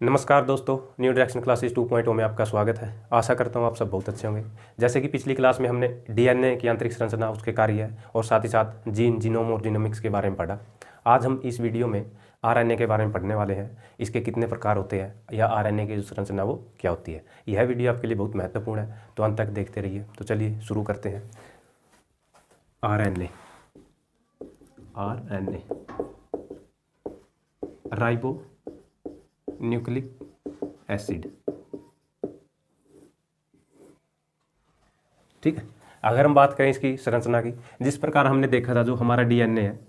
नमस्कार दोस्तों, new direction classes 2.0 में आपका स्वागत है। आशा करता हूँ आप सब बहुत अच्छे होंगे। जैसे कि पिछली क्लास में हमने डीएनए की आंतरिक संरचना, उसके कार्य और साथ ही साथ जीन, जीनोम और जीनोमिक्स के बारे में पढ़ा। आज हम इस वीडियो में आरएनए के बारे में पढ़ने वाले हैं। इसके कितने प्रकार होते हैं या आरएनए की जो संरचना वो क्या होती है। यह वीडियो आपके लिए बहुत महत्वपूर्ण है, तो अंत तक देखते रहिए। तो चलिए शुरू करते हैं। RNA ribo nucleic acid. ठीक है, अगर हम बात करें इसकी संरचना की, जिस प्रकार हमने देखा था जो हमारा डीएनए है,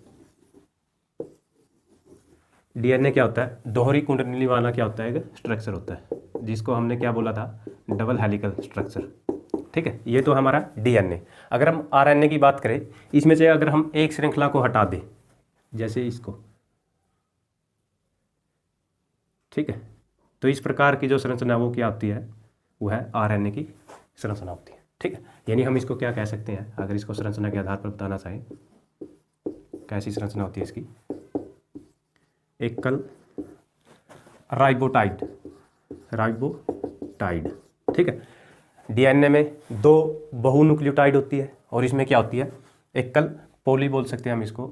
डीएनए क्या होता है, दोहरी कुंडली वाला क्या होता है, एक स्ट्रक्चर होता है, जिसको हमने क्या बोला था, डबल हेलिकल स्ट्रक्चर। ठीक है, ये तो हमारा डीएनए। अगर हम आरएनए की बात करें, इसमें से अगर हम एक श्रृंखला को हटा दें, जैसे इसको, ठीक है, तो इस प्रकार की जो संरचना वो क्या होती है, वो है आरएनए की संरचना होती है। ठीक है, यानी हम इसको क्या कह सकते हैं, अगर इसको संरचना के आधार पर बताना चाहें, कैसी संरचना होती है इसकी, एकल राइबोटाइड। ठीक है, डीएनए में दो बहुन्यूक्लियोटाइड होती है और इसमें क्या होती है, एकल पॉली बोल सकते हैं हम इसको,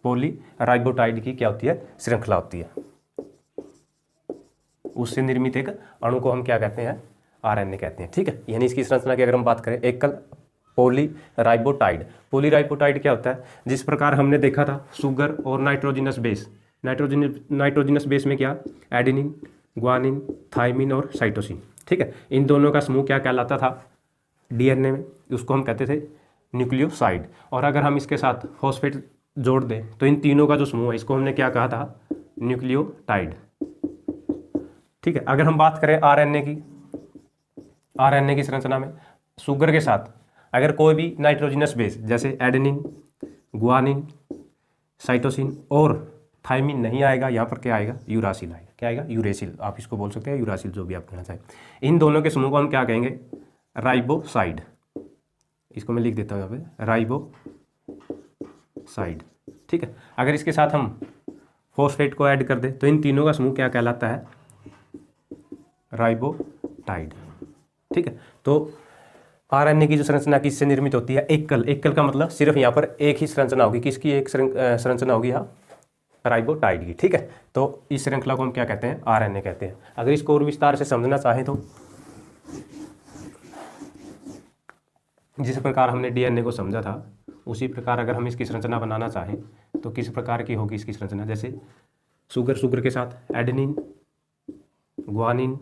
पॉली राइबोटाइड की क्या होती है, श्रृंखला होती है। उससे निर्मित एक अणु को हम क्या कहते हैं, आरएनए कहते हैं। ठीक है, यानी इसकी संरचना की अगर हम बात करें, एकल पॉलीराइबोटाइड। पॉलीराइबोटाइड क्या होता है, जिस प्रकार हमने देखा था शुगर और नाइट्रोजनस बेस, नाइट्रोजनस बेस में क्या, एडेनिन, ग्वानिन, थाइमिन और साइटोसिन। ठीक है, इन दोनों का समूह क्या कहलाता था डीएनए में, उसको हम कहते थे न्यूक्लियोसाइड। और अगर हम इसके साथ फॉस्फेट जोड़ दें तो इन तीनों का जो समूह है, इसको हमने क्या कहा था, न्यूक्लियोटाइड। ठीक है, अगर हम बात करें आरएनए की संरचना में, शुगर के साथ अगर कोई भी नाइट्रोजनस बेस जैसे एडेनिन, गुआनिन, साइटोसिन और थाइमिन नहीं आएगा, यहाँ पर क्या आएगा, यूरासिल आएगा। क्या आएगा, यूरेसिल, आप इसको बोल सकते हैं, यूरासिल, जो भी आप कहना चाहें। इन दोनों के समूह को हम क्या कहेंगे, राइबोसाइड। इसको मैं लिख देता हूँ यहाँ पे, राइबोसाइड। ठीक है, अगर इसके साथ हम फॉस्फेट को ऐड कर दें तो इन तीनों का समूह क्या कहलाता है, राइबोटाइड। ठीक है, तो आरएनए की जो संरचना किससे निर्मित होती है, एकल का मतलब सिर्फ यहाँ पर एक ही संरचना होगी, किसकी, एक संरचना होगी यहाँ, राइबोटाइड की। ठीक है, तो इस श्रृंखला को हम क्या कहते हैं, आरएनए कहते हैं। अगर इसको और विस्तार से समझना चाहें तो जिस प्रकार हमने डीएनए को समझा था, उसी प्रकार अगर हम इसकी संरचना बनाना चाहें तो किस प्रकार की होगी इसकी संरचना। जैसे शुगर के साथ एडेनिन, ग्वानिन,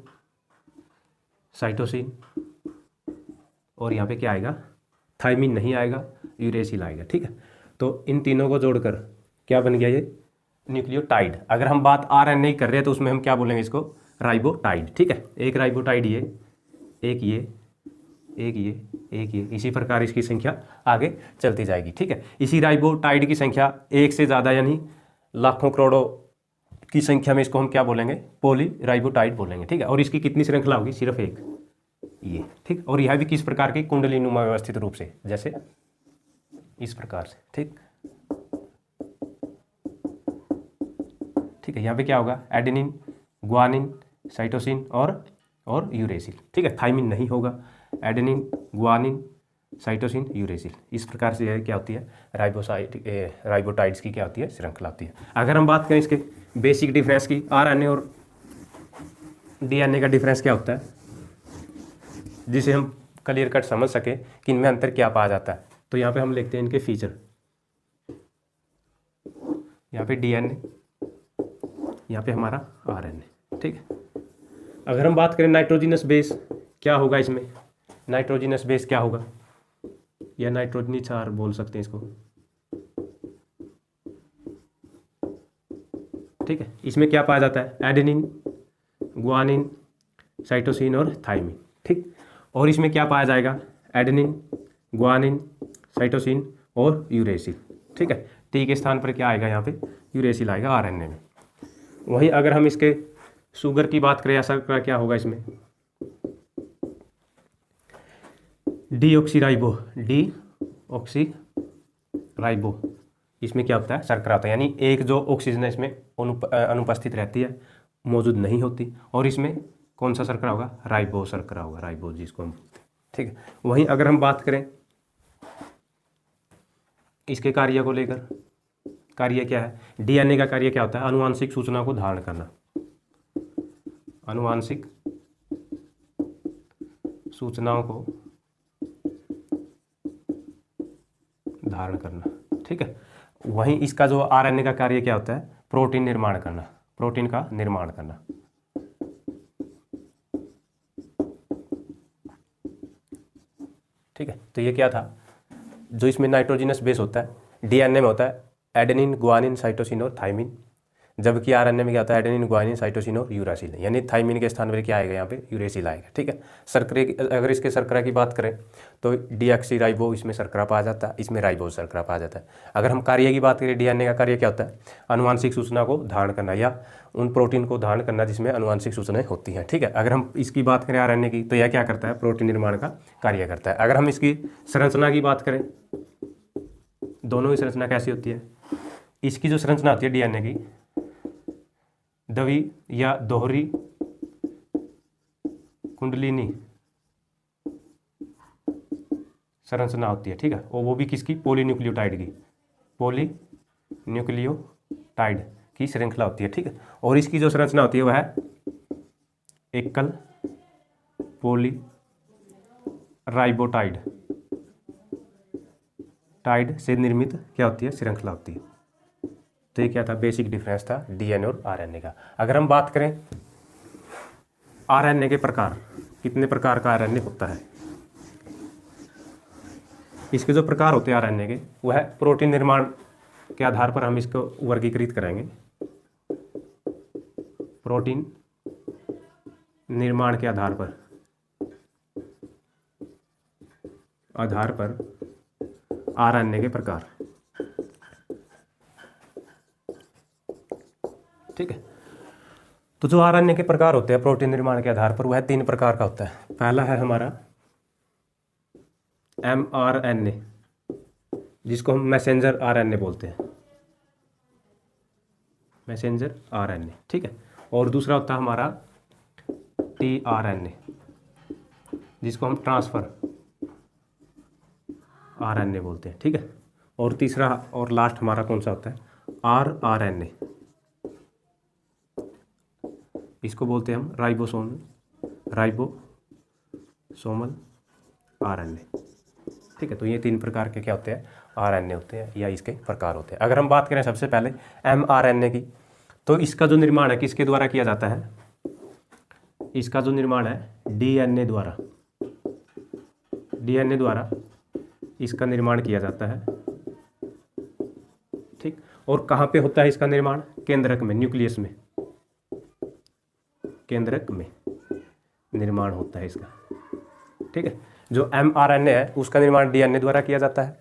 साइटोसिन और यहाँ पे क्या आएगा, थाइमिन नहीं आएगा, यूरेसिल आएगा। ठीक है, तो इन तीनों को जोड़कर क्या बन गया, ये न्यूक्लियोटाइड। अगर हम बात आरएनए कर रहे हैं तो उसमें हम क्या बोलेंगे, इसको राइबोटाइड। ठीक है, एक राइबोटाइड ये, एक ये, इसी प्रकार इसकी संख्या आगे चलती जाएगी। ठीक है, इसी राइबोटाइड की संख्या एक से ज़्यादा यानी लाखों करोड़ों की संख्या में इसको हम क्या बोलेंगे, पॉलीराइबोटाइड बोलेंगे। ठीक है, और इसकी कितनी श्रृंखला होगी, सिर्फ एक, ये। ठीक, और यह भी किस प्रकार की, कुंडलीनुमा व्यवस्थित रूप से, जैसे इस प्रकार से। ठीक है, यहाँ पे क्या होगा, एडेनिन, ग्वानिन, साइटोसिन और यूरेसिल। ठीक है, थाइमिन नहीं होगा, एडेनिन, ग्वानिन, साइटोसिन, यूरेसिल। इस प्रकार से यह क्या होती है, राइबोटाइड्स की क्या होती है, श्रृंखला होती है। अगर हम बात करें इसके बेसिक डिफरेंस की, आरएनए और डीएनए का डिफरेंस क्या होता है, जिसे हम क्लियर कट समझ सके कि इनमें अंतर क्या पाया जाता है, तो यहाँ पे हम लिखते हैं इनके फीचर। यहाँ पे डीएनए, यहाँ पे हमारा आरएनए। ठीक है, अगर हम बात करें नाइट्रोजनस बेस क्या होगा, इसमें नाइट्रोजनस बेस क्या होगा, या नाइट्रोजनी क्षार बोल सकते हैं इसको। ठीक है, इसमें क्या पाया जाता है, एडेनिन, ग्वानिन, साइटोसिन और थाइमिन। ठीक, और इसमें क्या पाया जाएगा, एडेनिन, ग्वानिन, साइटोसिन और यूरेसिल। ठीक है, टी के स्थान पर क्या आएगा, यहाँ पे यूरेसिल आएगा आरएनए में। वहीं अगर हम इसके शुगर की बात करें, ऐसा क्या होगा, इसमें डीऑक्सीराइबो, इसमें क्या होता है, शर्करा होता है, यानी एक जो ऑक्सीजन है इसमें अनुपस्थित रहती है मौजूद नहीं होती, और इसमें कौन सा शर्करा होगा, राइबोज शर्करा होगा, राइबोज जिसको हम बोलते हैं, ठीक है। वहीं अगर हम बात करें इसके कार्य को लेकर, कार्य क्या है, डीएनए का कार्य क्या होता है, आनुवांशिक सूचना को धारण करना, आनुवांशिक सूचनाओं को धारण करना, ठीक है। वहीं इसका जो आरएनए का कार्य क्या होता है, प्रोटीन निर्माण करना, प्रोटीन का निर्माण करना, ठीक है। तो ये क्या था, जो इसमें नाइट्रोजिनस बेस होता है, डीएनए में होता है एडेनिन, गुआनिन, साइटोसिन और थाइमिन, जबकि आरएनए में क्या होता है, एडेनिन, गुआनिन, साइटोसिन और यूरासिल, यानी थाइमिन के स्थान पर क्या आएगा, यहाँ पे यूरेसिल आएगा, ठीक है। शर्करे, अगर इसके शर्करा की बात करें तो डीऑक्सी राइबो इसमें शर्करा पाया जाता है, इसमें राइबोज शर्करा पाया जाता है। अगर हम कार्य की बात करें, डीएनए का कार्य क्या होता है, आनुवांशिक सूचना को धारण करना या उन प्रोटीन को धारण करना जिसमें आनुवांशिक सूचनाएं होती हैं, ठीक है। अगर हम इसकी बात करें आरएनए की, तो यह क्या करता है, प्रोटीन निर्माण का कार्य करता है। अगर हम इसकी संरचना की बात करें, दोनों की संरचना कैसी होती है, इसकी जो संरचना होती है डीएनए की, द्वि या दोहरी कुंडलिनी संरचना होती है, ठीक है। और वो भी किसकी, पॉलीन्यूक्लियोटाइड की, पॉलीन्यूक्लियोटाइड की श्रृंखला होती है, ठीक है। और इसकी जो संरचना होती है वह है एकल पॉली राइबोटाइड टाइड से निर्मित क्या होती है, श्रृंखला होती है। तो ये क्या था, बेसिक डिफरेंस था डीएनए और आरएनए का। अगर हम बात करें आरएनए के प्रकार, कितने प्रकार का आरएनए होता है, इसके जो प्रकार होते हैं आरएनए के, वह प्रोटीन निर्माण के आधार पर हम इसको वर्गीकृत करेंगे। प्रोटीन निर्माण के आधार पर आरएनए के प्रकार, ठीक है। तो जो आरएनए के प्रकार होते हैं प्रोटीन निर्माण के आधार पर, वह 3 प्रकार का होता है। पहला है हमारा एमआरएनए, जिसको हम मैसेंजर आरएनए बोलते हैं, मैसेंजर आरएनए, ठीक है। और दूसरा होता है हमारा टीआरएनए, जिसको हम ट्रांसफर आरएनए बोलते हैं, ठीक है। और तीसरा और लास्ट हमारा कौन सा होता है, आरआरएनए, इसको बोलते हैं हम राइबोसोमल आरएनए, ठीक है। तो ये 3 प्रकार के क्या होते हैं, आरएनए होते हैं या इसके प्रकार होते हैं। अगर हम बात करें सबसे पहले एमआरएनए की, तो इसका जो निर्माण है किसके द्वारा किया जाता है, इसका जो निर्माण है डीएनए द्वारा, डीएनए द्वारा इसका निर्माण किया जाता है, ठीक। और कहाँ पे होता है इसका निर्माण, केंद्रक में, न्यूक्लियस में, केंद्रक में निर्माण होता है इसका, ठीक है। जो एमआरएनए है उसका निर्माण डीएनए द्वारा किया जाता है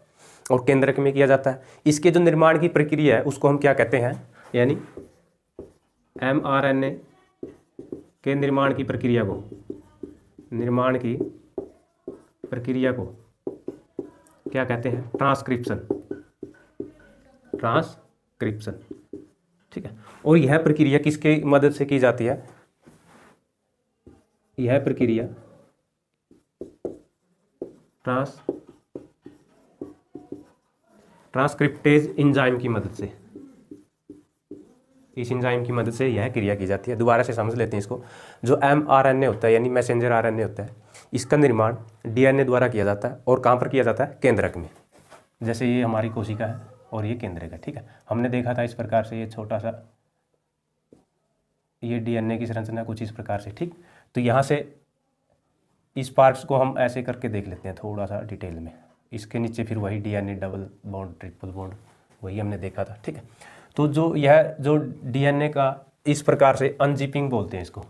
और केंद्रक में किया जाता है। इसके जो निर्माण की प्रक्रिया है उसको हम क्या कहते हैं, यानी एमआरएनए के निर्माण की प्रक्रिया को क्या कहते हैं, ट्रांसक्रिप्शन, ठीक है। और यह प्रक्रिया किसके मदद से की जाती है, यह प्रक्रिया ट्रांसक्रिप्टेज एंजाइम की मदद से, इस एंजाइम की मदद से यह क्रिया की जाती है। दोबारा से समझ लेते हैं इसको। जो एमआरएनए होता है यानी मैसेंजर आरएनए होता है, इसका निर्माण डीएनए द्वारा किया जाता है। और कहाँ पर किया जाता है, केंद्रक में। जैसे ये हमारी कोशिका है और ये केंद्रक है, ठीक है। हमने देखा था इस प्रकार से, ये छोटा सा ये डीएनए की संरचना कुछ इस प्रकार से, ठीक। तो यहाँ से इस पार्ट्स को हम ऐसे करके देख लेते हैं थोड़ा सा डिटेल में। इसके नीचे फिर वही DNA double bond, triple bond, वही हमने देखा था, ठीक है। तो जो यह जो डीएनए का इस प्रकार से अनजिपिंग बोलते हैं इसको,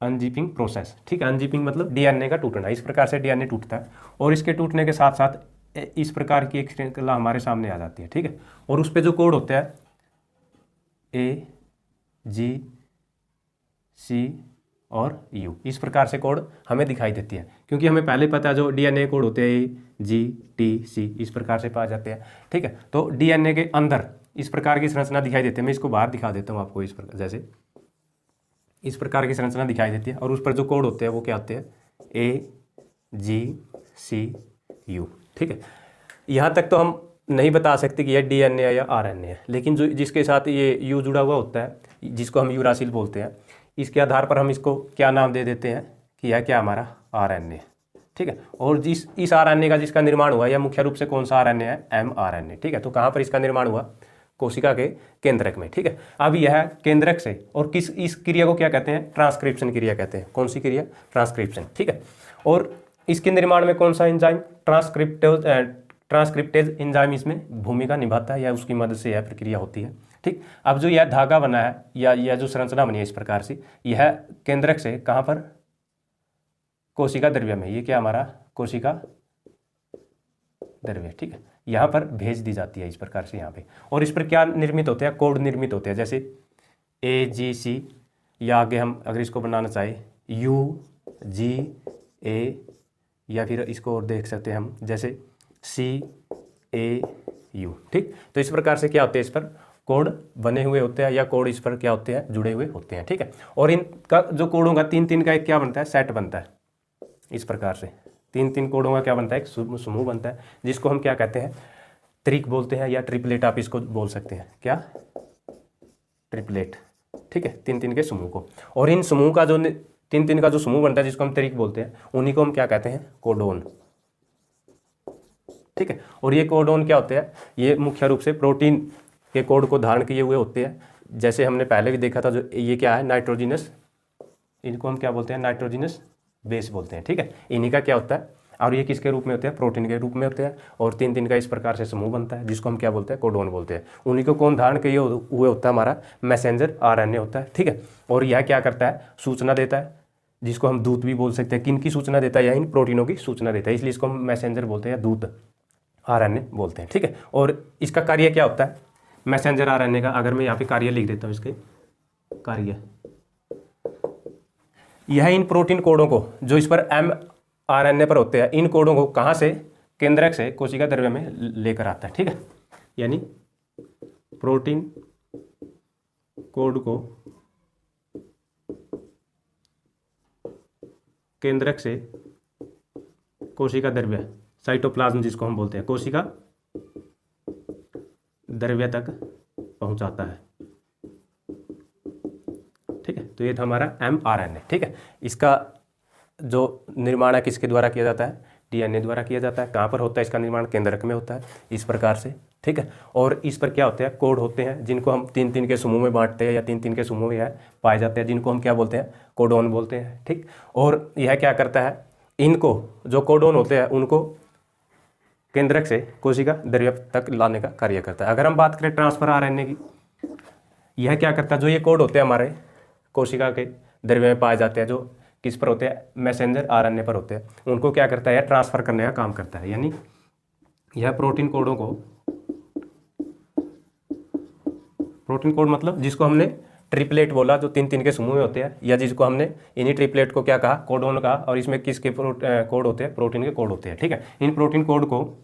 अनजिपिंग प्रोसेस, ठीक है। अनजिपिंग मतलब डीएनए का टूटना। इस प्रकार से डीएनए टूटता है और इसके टूटने के साथ साथ इस प्रकार की एक श्रृंखला हमारे सामने आ जाती है, ठीक है। और उस पर जो कोड होता है ए, जी, सी और यू, इस प्रकार से कोड हमें दिखाई देती है, क्योंकि हमें पहले पता है जो डीएनए कोड होते हैं ए, जी, टी, सी, इस प्रकार से पाए जाते हैं, ठीक है। तो डीएनए के अंदर इस प्रकार की संरचना दिखाई देती है। मैं इसको बाहर दिखा देता हूँ आपको। इस प्रकार जैसे इस प्रकार की संरचना दिखाई देती है और उस पर जो कोड होते हैं वो क्या होते हैं, AGCU। ठीक है, यहाँ तक तो हम नहीं बता सकते कि यह DNA है या RNA है, लेकिन जो जिसके साथ ये U जुड़ा हुआ होता है, जिसको हम यूरासिल बोलते हैं, इसके आधार पर हम इसको क्या नाम दे देते हैं कि यह क्या हमारा RNA। ठीक है, और इस RNA का जिसका निर्माण हुआ यह मुख्य रूप से कौन सा RNA है, mRNA। ठीक है, तो कहाँ पर इसका निर्माण हुआ, कोशिका के केंद्रक में। ठीक है, अब यह केंद्रक से और इस क्रिया को क्या कहते हैं, ट्रांसक्रिप्शन क्रिया कहते हैं। कौन सी क्रिया, ट्रांसक्रिप्शन। ठीक है, और इसके निर्माण में कौन सा एंजाइम, ट्रांसक्रिप्टेज एंजाइम इसमें भूमिका निभाता है या उसकी मदद से यह प्रक्रिया होती है। ठीक, अब जो यह धागा बना है या यह जो संरचना बनी है इस प्रकार से, यह केंद्रक से कहाँ पर, कोशिका द्रव्य में, ये क्या हमारा कोशिका द्रव्य। ठीक है, यहाँ पर भेज दी जाती है इस प्रकार से यहाँ पे, और इस पर क्या निर्मित होते हैं, कोड निर्मित होते हैं, जैसे AGC, या आगे हम अगर इसको बनाना चाहे UGA, या फिर इसको और देख सकते हैं हम जैसे CAU। ठीक, तो इस प्रकार से क्या होते हैं, इस पर कोड बने हुए होते हैं या कोड इस पर क्या होते हैं, जुड़े हुए होते हैं। ठीक है, और इनका जो कोडों का तीन का एक क्या बनता है, सेट बनता है। इस प्रकार से तीन कोडों का क्या बनता है, एक समूह बनता है, जिसको हम क्या कहते हैं, त्रिक बोलते हैं या ट्रिपलेट आप इसको बोल सकते हैं, क्या, ट्रिपलेट। ठीक है, तीन के समूह को, और इन समूह का जो तीन का जो समूह बनता है जिसको हम त्रिक बोलते हैं, उन्हीं को हम क्या कहते हैं, कोडोन। ठीक है, और ये कोडोन क्या होते हैं, ये मुख्य रूप से प्रोटीन के कोड को धारण किए हुए होते हैं। जैसे हमने पहले भी देखा था, जो ये क्या है, नाइट्रोजिनस, इनको हम क्या बोलते हैं, नाइट्रोजिनस बेस बोलते हैं। ठीक है, इन्हीं का क्या होता है, और ये किसके रूप में होते हैं, प्रोटीन के रूप में होते हैं, और तीन का इस प्रकार से समूह बनता है जिसको हम क्या बोलते हैं, कोडोन बोलते हैं। उन्हीं को कौन धारण किए हुए होता है, हमारा मैसेंजर RNA होता है। ठीक है, और यह क्या करता है, सूचना देता है, जिसको हम दूत भी बोल सकते हैं। किन की सूचना देता है, या इन प्रोटीनों की सूचना देता है, इसलिए इसको हम मैसेंजर बोलते हैं या दूत RNA बोलते हैं। ठीक है, और इसका कार्य क्या होता है, मैसेंजर RNA का, अगर मैं यहाँ पे कार्य लिख देता हूँ, इसके कार्य, यह इन प्रोटीन कोडों को जो इस पर mRNA पर होते हैं, इन कोडों को कहाँ से, केंद्रक से कोशिका द्रव्य में लेकर आता है। ठीक है, यानी प्रोटीन कोड को केंद्रक से कोशिका द्रव्य, साइटोप्लाज्म जिसको हम बोलते हैं, कोशिका द्रव्य तक पहुंचाता है। ठीक है, तो ये था हमारा mRNA। ठीक है, इसका जो निर्माण है किसके द्वारा किया जाता है, DNA द्वारा किया जाता है। कहाँ पर होता है इसका निर्माण, केंद्रक में होता है, इस प्रकार से। ठीक है, और इस पर क्या होते हैं, कोड होते हैं, जिनको हम तीन के समूह में बांटते हैं या तीन के समूह में पाए जाते हैं, जिनको हम क्या बोलते हैं, कोडोन बोलते हैं। ठीक, और यह क्या करता है, इनको जो कोडोन होते हैं उनको केंद्रक से कोशिका द्रव्य तक लाने का कार्य करता है। अगर हम बात करें ट्रांसफर RNA की, यह क्या करता है, जो ये कोड होते हैं हमारे कोशिका के द्रव्य में पाए जाते हैं, जो किस पर होते हैं, मैसेंजर RNA पर होते हैं, उनको क्या करता है, ट्रांसफर करने का काम करता है। यानी यह प्रोटीन कोडों को, प्रोटीन कोड मतलब जिसको हमने ट्रिपलेट बोला, जो तीन के समूह में होते हैं, या जिसको हमने इन्हीं ट्रिपलेट को क्या कहा, कोडोन कहा, और इसमें किसके कोड होते हैं, प्रोटीन के कोड होते हैं। ठीक है, इन प्रोटीन कोड को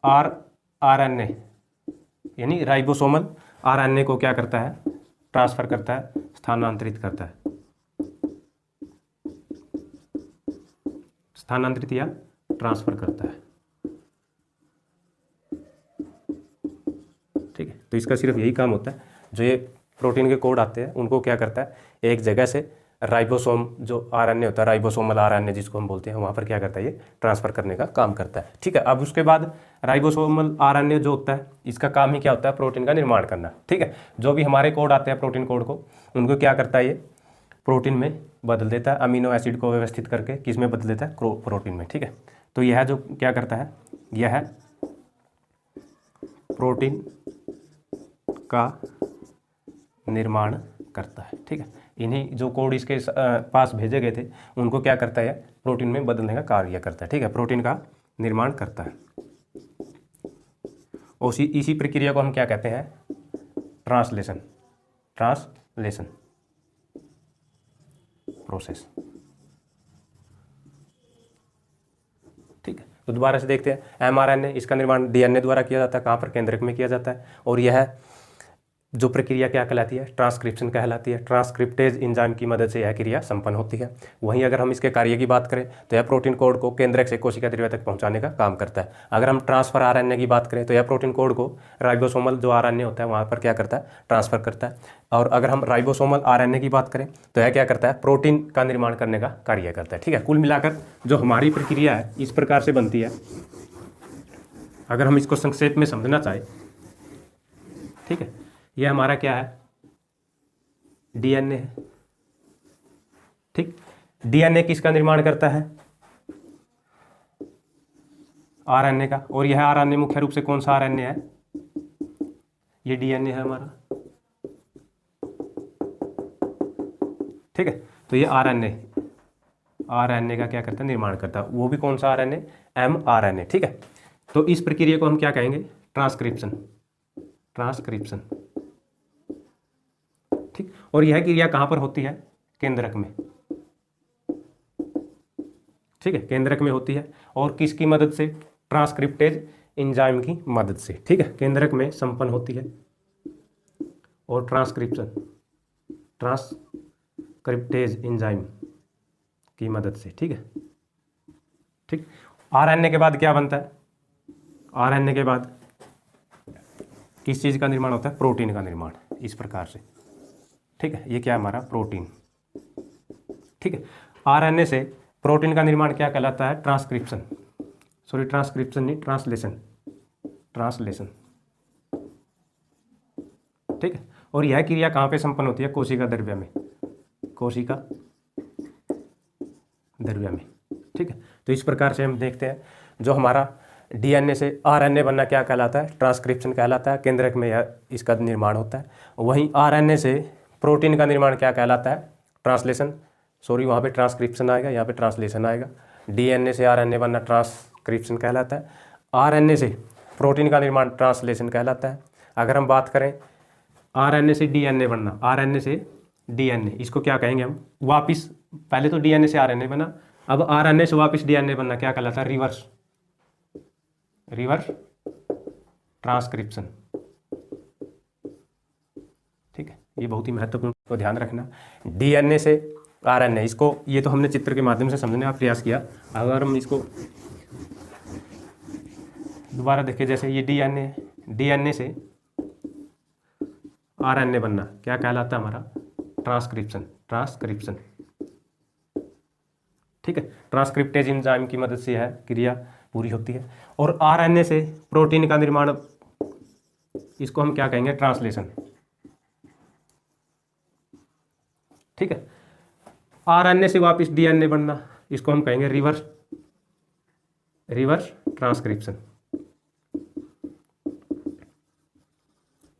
RNA यानी राइबोसोमल RNA को क्या करता है, ट्रांसफर करता है, स्थानांतरित करता है, स्थानांतरित या ट्रांसफर करता है। ठीक है, तो इसका सिर्फ यही काम होता है, जो ये प्रोटीन के कोड आते हैं उनको क्या करता है, एक जगह से राइबोसोम जो RNA होता है, राइबोसोमल RNA जिसको हम बोलते हैं, वहाँ पर क्या करता है, ये ट्रांसफर करने का काम करता है। ठीक है, अब उसके बाद राइबोसोमल RNA जो होता है, इसका काम ही क्या होता है, प्रोटीन का निर्माण करना। ठीक है, जो भी हमारे कोड आते हैं प्रोटीन कोड को, उनको क्या करता है, ये प्रोटीन में बदल देता है, अमीनो एसिड को व्यवस्थित करके किस में बदल देता है, प्रोटीन में। ठीक है, तो यह जो क्या करता है, यह प्रोटीन का निर्माण करता है। ठीक है, इन्हीं जो कोड इसके पास भेजे गए थे उनको क्या करता है, प्रोटीन में बदलने का कार्य करता है। ठीक है, प्रोटीन का निर्माण करता है, और इसी प्रक्रिया को हम क्या कहते हैं, ट्रांसलेशन, ट्रांसलेशन प्रोसेस। ठीक है, तो दोबारा से देखते हैं, mRNA इसका निर्माण डीएनए द्वारा किया जाता है, कहाँ पर, केंद्रक में किया जाता है। और यह जो प्रक्रिया क्या कहलाती है, ट्रांसक्रिप्शन कहलाती है। ट्रांसक्रिप्टेज एंजाइम की मदद से यह क्रिया संपन्न होती है। वहीं अगर हम इसके कार्य की बात करें तो यह प्रोटीन कोड को केंद्रक से कोशिका द्रव्य तक पहुंचाने का काम करता है। अगर हम ट्रांसफर आरएनए की बात करें तो यह प्रोटीन कोड को राइबोसोमल जो आरएनए होता है वहाँ पर क्या करता है, ट्रांसफर करता है। और अगर हम राइबोसोमल आरएनए की बात करें तो यह क्या करता है, प्रोटीन का निर्माण करने का कार्य करता है। ठीक है, कुल मिलाकर जो हमारी प्रक्रिया है इस प्रकार से बनती है। अगर हम इसको संक्षेप में समझना चाहें, ठीक है, यह हमारा क्या है, डीएनए है। ठीक, डीएनए किसका निर्माण करता है, आरएनए का। और यह आरएनए मुख्य रूप से कौन सा आरएनए है, ये डीएनए है हमारा। ठीक है, तो ये आरएनए का क्या करता है, निर्माण करता है। वो भी कौन सा आरएनए, एमआरएनए। ठीक है, तो इस प्रक्रिया को हम क्या कहेंगे, ट्रांसक्रिप्शन। ठीक, और यह क्रिया कहाँ पर होती है, केंद्रक में। ठीक है, केंद्रक में होती है। और किसकी मदद से, ट्रांसक्रिप्टेज एंजाइम की मदद से। ठीक है, केंद्रक में संपन्न होती है। और ट्रांसक्रिप्टेज एंजाइम की मदद से। ठीक है, ठीक। आरएनए के बाद क्या बनता है, आरएनए के बाद किस चीज़ का निर्माण होता है, प्रोटीन का निर्माण, इस प्रकार से। ठीक है, ये क्या है हमारा, प्रोटीन। ठीक है, आरएनए से प्रोटीन का निर्माण क्या कहलाता है, ट्रांसक्रिप्शन नहीं, ट्रांसलेशन। ठीक है, और यह क्रिया कहाँ पे संपन्न होती है, कोशिका द्रव्य में। ठीक है, तो इस प्रकार से हम देखते हैं जो हमारा डीएनए से आरएनए बनना क्या कहलाता है, ट्रांसक्रिप्शन कहलाता है। केंद्रक में यह इसका निर्माण होता है। वहीं आरएनए से प्रोटीन का निर्माण क्या कहलाता है, ट्रांसलेशन। वहाँ पे ट्रांसक्रिप्शन आएगा, यहाँ पे ट्रांसलेशन आएगा। डीएनए से आरएनए बनना ट्रांसक्रिप्शन कहलाता है। आरएनए से प्रोटीन का निर्माण ट्रांसलेशन कहलाता है। अगर हम बात करें आरएनए से डीएनए बनना, आरएनए से डीएनए, इसको क्या कहेंगे हम, वापिस, पहले तो डीएनए से आरएनए बना, अब आरएनए से वापिस डीएनए बनना क्या कहलाता है, रिवर्स ट्रांसक्रिप्शन। ठीक है, ये बहुत ही महत्वपूर्ण को ध्यान रखना। डीएनए से आरएनए, इसको ये तो हमने चित्र के माध्यम से समझने का प्रयास किया। अगर हम इसको दोबारा देखें, जैसे ये डीएनए से आरएनए बनना क्या कहलाता है हमारा, ट्रांसक्रिप्शन। ठीक है, ट्रांसक्रिप्टेज एंजाइम की मदद से यह क्रिया पूरी होती है। और आरएनए से प्रोटीन का निर्माण, इसको हम क्या कहेंगे, ट्रांसलेशन। ठीक है, आरएनए से वापस डीएनए बनना, इसको हम कहेंगे रिवर्स ट्रांसक्रिप्शन।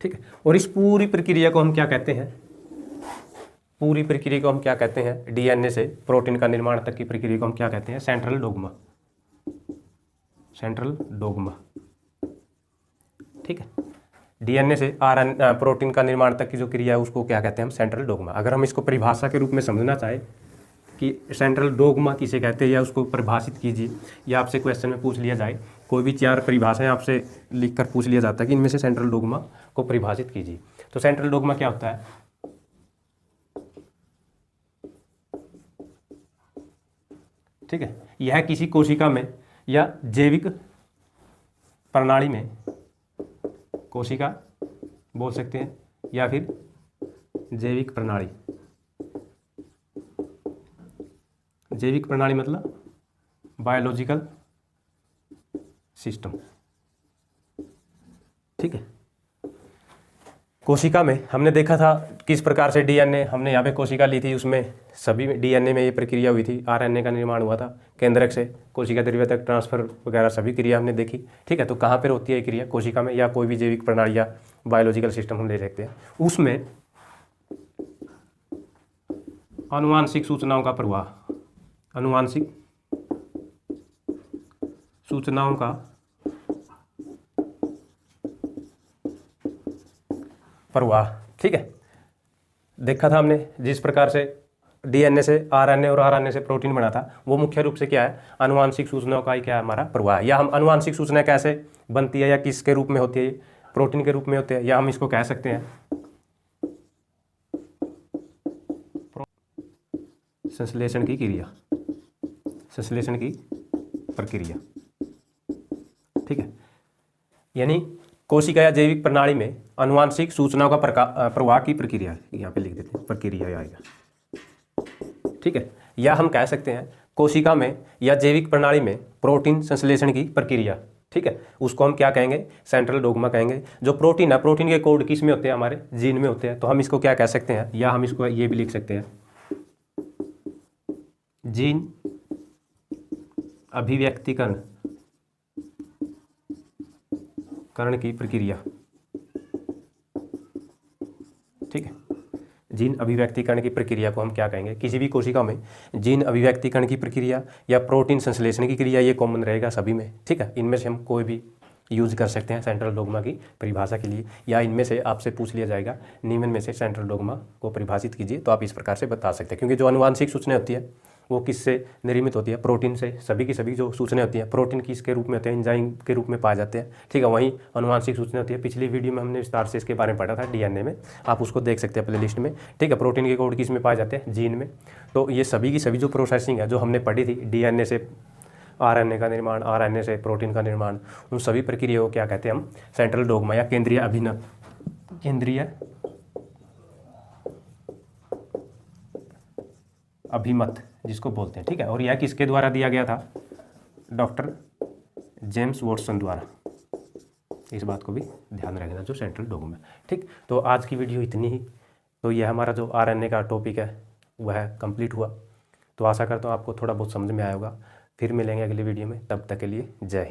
ठीक है, और इस पूरी प्रक्रिया को हम क्या कहते हैं, डीएनए से प्रोटीन का निर्माण तक की प्रक्रिया को हम क्या कहते हैं, सेंट्रल डोग्मा। ठीक है, डीएनए से प्रोटीन का निर्माण तक की जो क्रिया है उसको क्या कहते हैं हम, सेंट्रल डोग्मा। अगर हम इसको परिभाषा के रूप में समझना चाहें कि सेंट्रल डोग्मा किसे कहते हैं, या उसको परिभाषित कीजिए, या आपसे क्वेश्चन में पूछ लिया जाए, कोई भी 4 परिभाषाएं आपसे लिखकर पूछ लिया जाता है कि इनमें से सेंट्रल डोग्मा को परिभाषित कीजिए, तो सेंट्रल डोग्मा क्या होता है, ठीक है, यह किसी कोशिका में या जैविक प्रणाली में, कोशिका बोल सकते हैं, या फिर जैविक प्रणाली मतलब बायोलॉजिकल सिस्टम। ठीक है, कोशिका में हमने देखा था किस प्रकार से डीएनए, हमने यहाँ पे कोशिका ली थी, उसमें सभी डीएनए में ये प्रक्रिया हुई थी, आरएनए का निर्माण हुआ था, केंद्रक से कोशिका द्रव्य तक ट्रांसफर वगैरह सभी क्रिया हमने देखी। ठीक है, तो कहाँ पर होती है ये क्रिया, कोशिका में, या कोई भी जैविक प्रणाली या बायोलॉजिकल सिस्टम हम ले सकते हैं। उसमें आनुवांशिक सूचनाओं का प्रवाह। ठीक है, देखा था हमने जिस प्रकार से डीएनए से आरएनए और आरएनए से प्रोटीन बना था, वो मुख्य रूप से क्या है, आनुवांशिक सूचनाओं का ही क्या है हमारा प्रवाह है। या हम आनुवांशिक सूचना कैसे बनती है या किसके रूप में होती है, प्रोटीन के रूप में होते हैं, या हम इसको कह सकते हैं संश्लेषण की क्रिया, संश्लेषण की प्रक्रिया, ठीक है। यानी कोशिका या जैविक प्रणाली में आनुवांशिक सूचनाओं का प्रवाह की प्रक्रिया, यहाँ पे लिख देते हैं प्रक्रिया आएगा, ठीक है। या हम कह सकते हैं कोशिका में या जैविक प्रणाली में प्रोटीन संश्लेषण की प्रक्रिया, ठीक है, उसको हम क्या कहेंगे, सेंट्रल डोग्मा कहेंगे। जो प्रोटीन है, प्रोटीन के कोड किस में होते हैं, हमारे जीन में होते हैं, तो हम इसको क्या कह सकते हैं, या हम इसको ये भी लिख सकते हैं जीन अभिव्यक्तिकरण की प्रक्रिया, ठीक है। जीन अभिव्यक्तिकरण की प्रक्रिया को हम क्या कहेंगे, किसी भी कोशिका में जीन अभिव्यक्तिकरण की प्रक्रिया या प्रोटीन संश्लेषण की क्रिया, ये कॉमन रहेगा सभी में, ठीक है। इनमें से हम कोई भी यूज कर सकते हैं सेंट्रल डोग्मा की परिभाषा के लिए, या इनमें से आपसे पूछ लिया जाएगा निम्न में से सेंट्रल डोग्मा को परिभाषित कीजिए, तो आप इस प्रकार से बता सकते हैं। क्योंकि जो आनुवांशिक सूचना होती है वो किससे निर्मित होती है, प्रोटीन से। सभी की सभी जो सूचना होती है प्रोटीन किसके रूप में होते हैं, एंजाइम के रूप में पाए जाते हैं, ठीक है। वहीं आनुवांशिक सूचना होती है, पिछली वीडियो में हमने विस्तार से इसके बारे में पढ़ा था डीएनए में, आप उसको देख सकते हैं प्ले लिस्ट में, ठीक है। प्रोटीन के कोड किस में पाए जाते हैं, जीन में। तो ये सभी की सभी जो प्रोसेसिंग है जो हमने पढ़ी थी, डीएनए से आरएनए का निर्माण, आरएनए से प्रोटीन का निर्माण, उन सभी प्रक्रियाओं को क्या कहते हैं हम, सेंट्रल डोग्मा या केंद्रीय अभिनव, केंद्रीय अभिमत जिसको बोलते हैं, ठीक है। और यह किसके द्वारा दिया गया था, डॉक्टर जेम्स वॉटसन द्वारा। इस बात को भी ध्यान रखना, जो सेंट्रल डोग्मा, ठीक। तो आज की वीडियो इतनी ही। तो यह हमारा जो आरएनए का टॉपिक है वह कंप्लीट हुआ। तो आशा करता हूँ आपको थोड़ा बहुत समझ में आया होगा। फिर मिलेंगे अगली वीडियो में, तब तक के लिए जय हिंद।